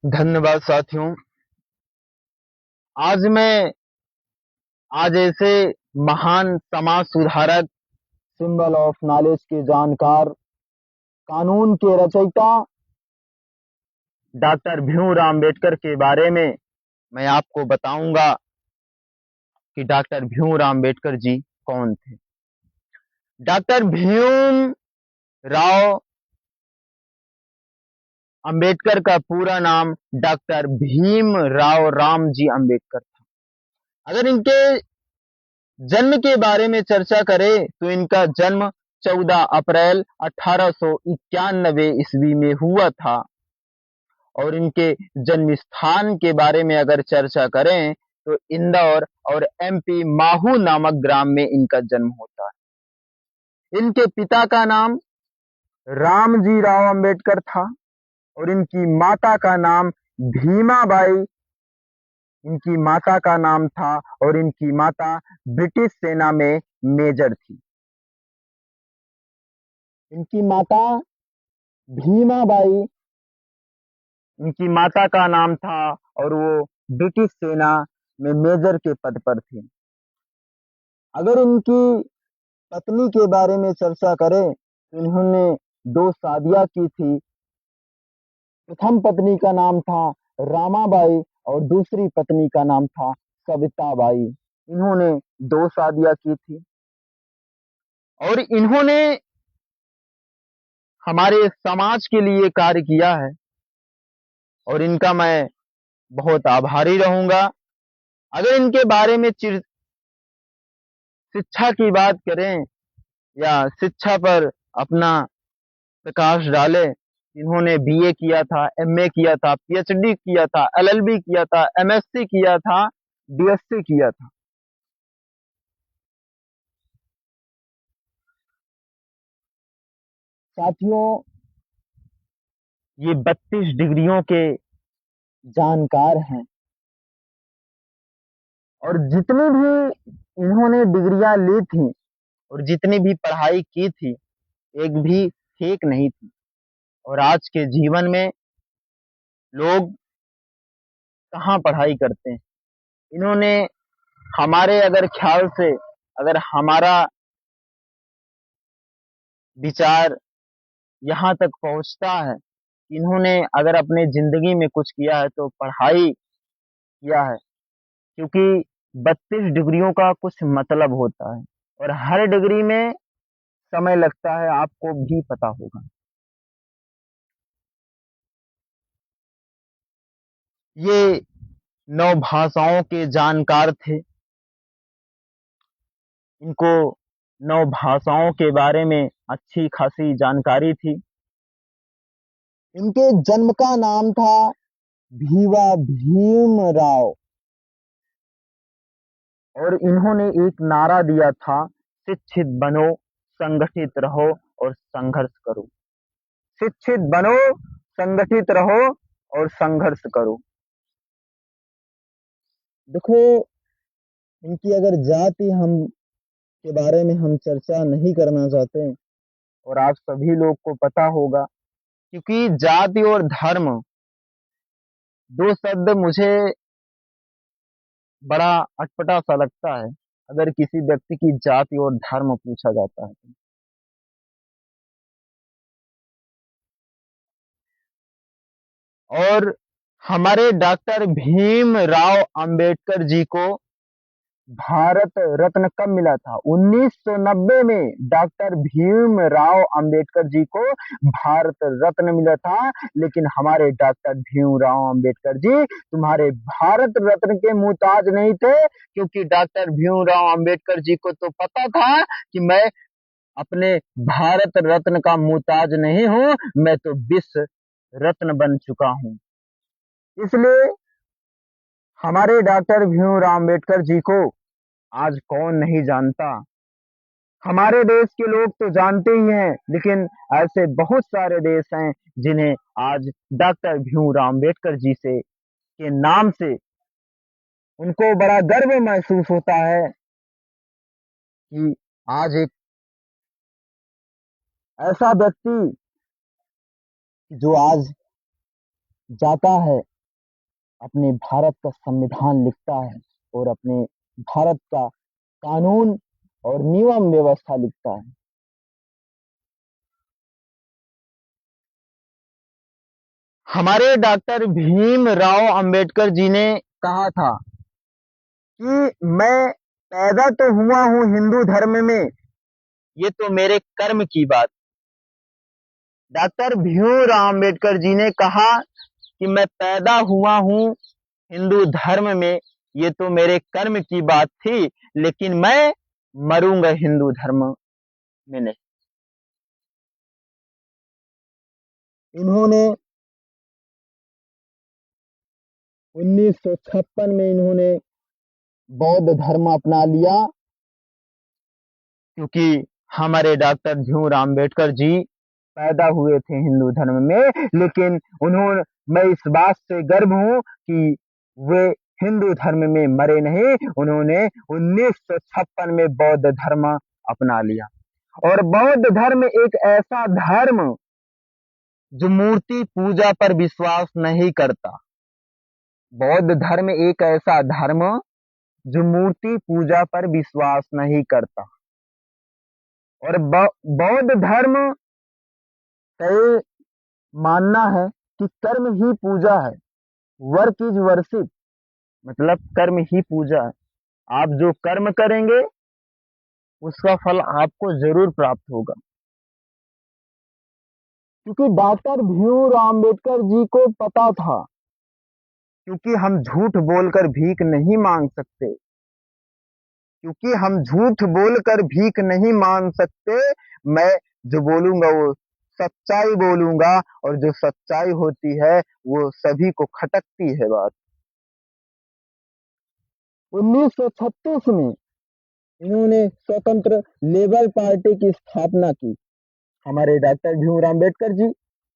धन्यवाद साथियों। आज मैं आज ऐसे महान समाज सुधारक, सिंबल ऑफ नॉलेज के जानकार, कानून के रचयिता डॉक्टर भीमराव अम्बेडकर के बारे में मैं आपको बताऊंगा कि डॉक्टर भीमराव अम्बेडकर जी कौन थे। डॉक्टर भीमराव अम्बेडकर का पूरा नाम डॉक्टर भीमराव रामजी अम्बेडकर था। अगर इनके जन्म के बारे में चर्चा करें तो इनका जन्म 14 अप्रैल 1891 ईस्वी में हुआ था और इनके जन्म स्थान के बारे में अगर चर्चा करें तो इंदौर और एमपी माहू नामक ग्राम में इनका जन्म होता है। इनके पिता का नाम रामजी राव अम्बेडकर था और इनकी माता का नाम भीमाबाई इनकी माता का नाम था और इनकी माता ब्रिटिश सेना में मेजर थी। इनकी माता भीमाबाई इनकी माता का नाम था और वो ब्रिटिश सेना में मेजर के पद पर थी। अगर इनकी पत्नी के बारे में चर्चा करें तो इन्होंने 2 शादियां की थी। प्रथम पत्नी का नाम था रामाबाई और दूसरी पत्नी का नाम था सविताबाई। इन्होंने 2 शादियां की थी और इन्होंने हमारे समाज के लिए कार्य किया है और इनका मैं बहुत आभारी रहूंगा। अगर इनके बारे में शिक्षा की बात करें या शिक्षा पर अपना प्रकाश डाले, इन्होंने बीए किया था, एमए किया था, पीएचडी किया था, एलएलबी किया था, एमएससी किया था, डीएससी किया था। साथियों, ये 32 डिग्रियों के जानकार हैं और जितनी भी इन्होंने डिग्रियां ली थी और जितनी भी पढ़ाई की थी, एक भी फेक नहीं थी। और आज के जीवन में लोग कहाँ पढ़ाई करते हैं। इन्होंने हमारे अगर ख्याल से अगर हमारा विचार यहाँ तक पहुँचता है, इन्होंने अगर अपने जिंदगी में कुछ किया है तो पढ़ाई किया है, क्योंकि 32 डिग्रियों का कुछ मतलब होता है और हर डिग्री में समय लगता है, आपको भी पता होगा। ये 9 भाषाओं के जानकार थे। इनको 9 भाषाओं के बारे में अच्छी खासी जानकारी थी। इनके जन्म का नाम था भीमराव और इन्होंने एक नारा दिया था, शिक्षित बनो, संगठित रहो और संघर्ष करो। शिक्षित बनो, संगठित रहो और संघर्ष करो। देखो, इनकी अगर जाति हम के बारे में हम चर्चा नहीं करना चाहते और आप सभी लोग को पता होगा, क्योंकि जाति और धर्म 2 शब्द मुझे बड़ा अटपटा सा लगता है अगर किसी व्यक्ति की जाति और धर्म पूछा जाता है तो। और हमारे डॉक्टर भीमराव अंबेडकर जी को भारत रत्न कब मिला था? 1990 में डॉक्टर भीमराव अंबेडकर जी को भारत रत्न मिला था। लेकिन हमारे डॉक्टर भीमराव अंबेडकर जी तुम्हारे भारत रत्न के मुहताज नहीं थे, क्योंकि डॉक्टर भीमराव अंबेडकर जी को तो पता था कि मैं अपने भारत रत्न का मुहताज नहीं हूं, मैं तो विश्व रत्न बन चुका हूं। इसलिए हमारे डॉक्टर भीमराव अंबेडकर जी को आज कौन नहीं जानता। हमारे देश के लोग तो जानते ही हैं, लेकिन ऐसे बहुत सारे देश हैं जिन्हें आज डॉक्टर भीमराव अंबेडकर जी से के नाम से उनको बड़ा गर्व महसूस होता है कि आज एक ऐसा व्यक्ति जो आज जाता है, अपने भारत का संविधान लिखता है और अपने भारत का कानून और नियम व्यवस्था लिखता है। हमारे डॉक्टर भीमराव अंबेडकर जी ने कहा था कि मैं पैदा तो हुआ हूं हिंदू धर्म में, ये तो मेरे कर्म की बात। डॉक्टर भीमराव अंबेडकर जी ने कहा कि मैं पैदा हुआ हूं हिंदू धर्म में, ये तो मेरे कर्म की बात थी, लेकिन मैं मरूंगा हिंदू धर्म में नहीं। इन्होंने 1956 में इन्होंने बौद्ध धर्म अपना लिया, क्योंकि हमारे डॉक्टर भीमराव अंबेडकर जी पैदा हुए थे हिंदू धर्म में, लेकिन उन्होंने, मैं इस बात से गर्व हूं कि वे हिंदू धर्म में मरे नहीं, उन्होंने 1956 में बौद्ध धर्म अपना लिया। और बौद्ध धर्म एक ऐसा धर्म जो मूर्ति पूजा पर विश्वास नहीं करता। बौद्ध धर्म एक ऐसा धर्म जो मूर्ति पूजा पर विश्वास नहीं करता। और बौद्ध धर्म का ये मानना है कि कर्म ही पूजा है, वर्क इज वर्शिप, मतलब कर्म ही पूजा है। आप जो कर्म करेंगे उसका फल आपको जरूर प्राप्त होगा। क्योंकि डॉक्टर भीमराव अंबेडकर जी को पता था, क्योंकि हम झूठ बोलकर भीख नहीं मांग सकते, क्योंकि हम झूठ बोलकर भीख नहीं मांग सकते, मैं जो बोलूंगा वो सच्चाई बोलूंगा, और जो सच्चाई होती है वो सभी को खटकती है बात। 1936 में इन्होंने स्वतंत्र लेबर पार्टी की स्थापना की। हमारे डॉक्टर भीमराव अंबेडकर जी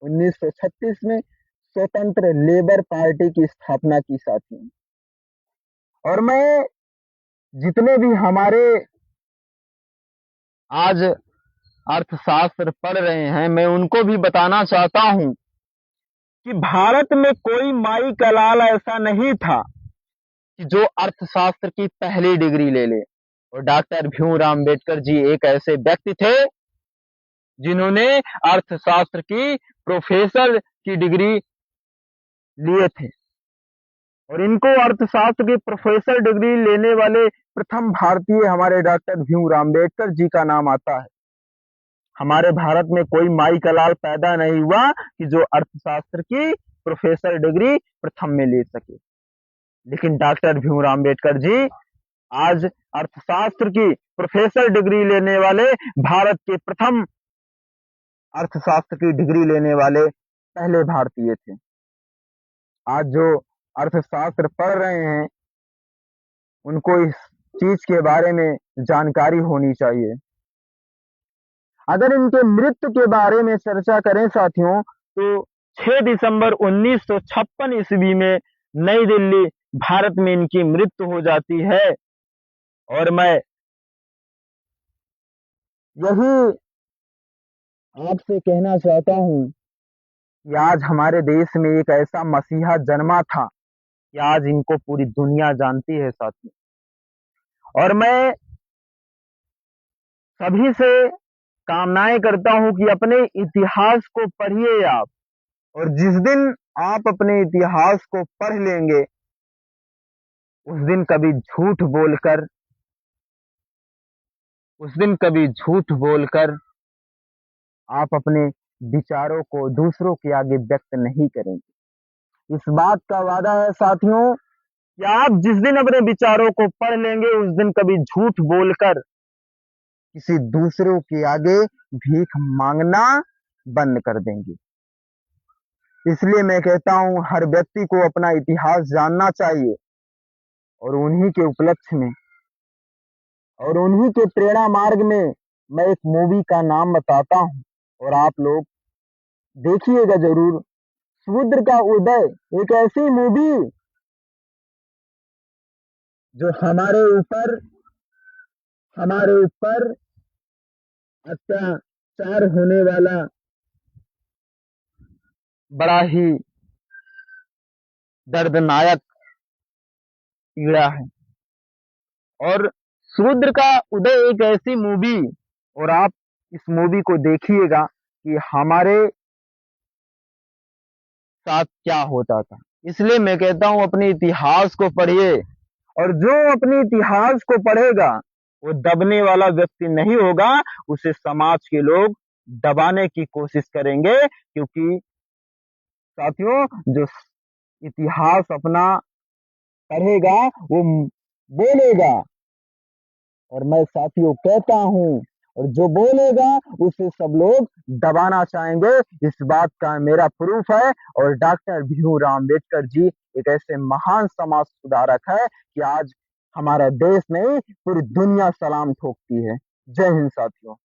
1936 में स्वतंत्र लेबर पार्टी की स्थापना की साथियों। और मैं जितने भी हमारे आज अर्थशास्त्र पढ़ रहे हैं, मैं उनको भी बताना चाहता हूं कि भारत में कोई माई का लाल ऐसा नहीं था कि जो अर्थशास्त्र की पहली डिग्री ले ले। और डॉक्टर भीमराव अंबेडकर जी एक ऐसे व्यक्ति थे जिन्होंने अर्थशास्त्र की प्रोफेसर की डिग्री लिए थे। और इनको अर्थशास्त्र की प्रोफेसर डिग्री लेने वाले प्रथम भारतीय हमारे डॉक्टर भीमराव अंबेडकर जी का नाम आता है। हमारे भारत में कोई माई का लाल पैदा नहीं हुआ कि जो अर्थशास्त्र की प्रोफेसर डिग्री प्रथम में ले सके, लेकिन डॉक्टर भीमराव अंबेडकर जी आज अर्थशास्त्र की प्रोफेसर डिग्री लेने वाले, भारत के प्रथम अर्थशास्त्र की डिग्री लेने वाले पहले भारतीय थे। आज जो अर्थशास्त्र पढ़ रहे हैं उनको इस चीज के बारे में जानकारी होनी चाहिए। अगर इनके मृत्यु के बारे में चर्चा करें साथियों, तो 6 दिसंबर 1956 ईस्वी में नई दिल्ली भारत में इनकी मृत्यु हो जाती है। और मैं यही आपसे कहना चाहता हूं कि आज हमारे देश में एक ऐसा मसीहा जन्मा था कि आज इनको पूरी दुनिया जानती है साथियों। और मैं सभी से कामनाएं करता हूं कि अपने इतिहास को पढ़िए आप, और जिस दिन आप अपने इतिहास को पढ़ लेंगे उस दिन कभी झूठ बोलकर आप अपने विचारों को दूसरों के आगे व्यक्त नहीं करेंगे। इस बात का वादा है साथियों कि आप जिस दिन अपने विचारों को पढ़ लेंगे उस दिन कभी झूठ बोलकर किसी दूसरों के आगे भीख मांगना बंद कर देंगे। इसलिए मैं कहता हूं हर व्यक्ति को अपना इतिहास जानना चाहिए, और उन्हीं के उपलक्ष्य में और उन्हीं के प्रेरणा मार्ग में मैं एक मूवी का नाम बताता हूं, और आप लोग देखिएगा जरूर। समुद्र का उदय एक ऐसी मूवी जो हमारे ऊपर अत्याचार होने वाला बड़ा ही दर्दनायक पीड़ा है। और शूद्र का उदय एक ऐसी मूवी, और आप इस मूवी को देखिएगा कि हमारे साथ क्या होता था। इसलिए मैं कहता हूं अपने इतिहास को पढ़िए, और जो अपने इतिहास को पढ़ेगा वो दबने वाला व्यक्ति नहीं होगा, उसे समाज के लोग दबाने की कोशिश करेंगे। क्योंकि साथियों, जो इतिहास अपना पढ़ेगा वो बोलेगा, और मैं साथियों कहता हूं, और जो बोलेगा उसे सब लोग दबाना चाहेंगे। इस बात का मेरा प्रूफ है। और डॉक्टर भीमराव अम्बेडकर जी एक ऐसे महान समाज सुधारक है कि आज हमारा देश नहीं, पूरी दुनिया सलाम ठोकती है। जय हिंद साथियों।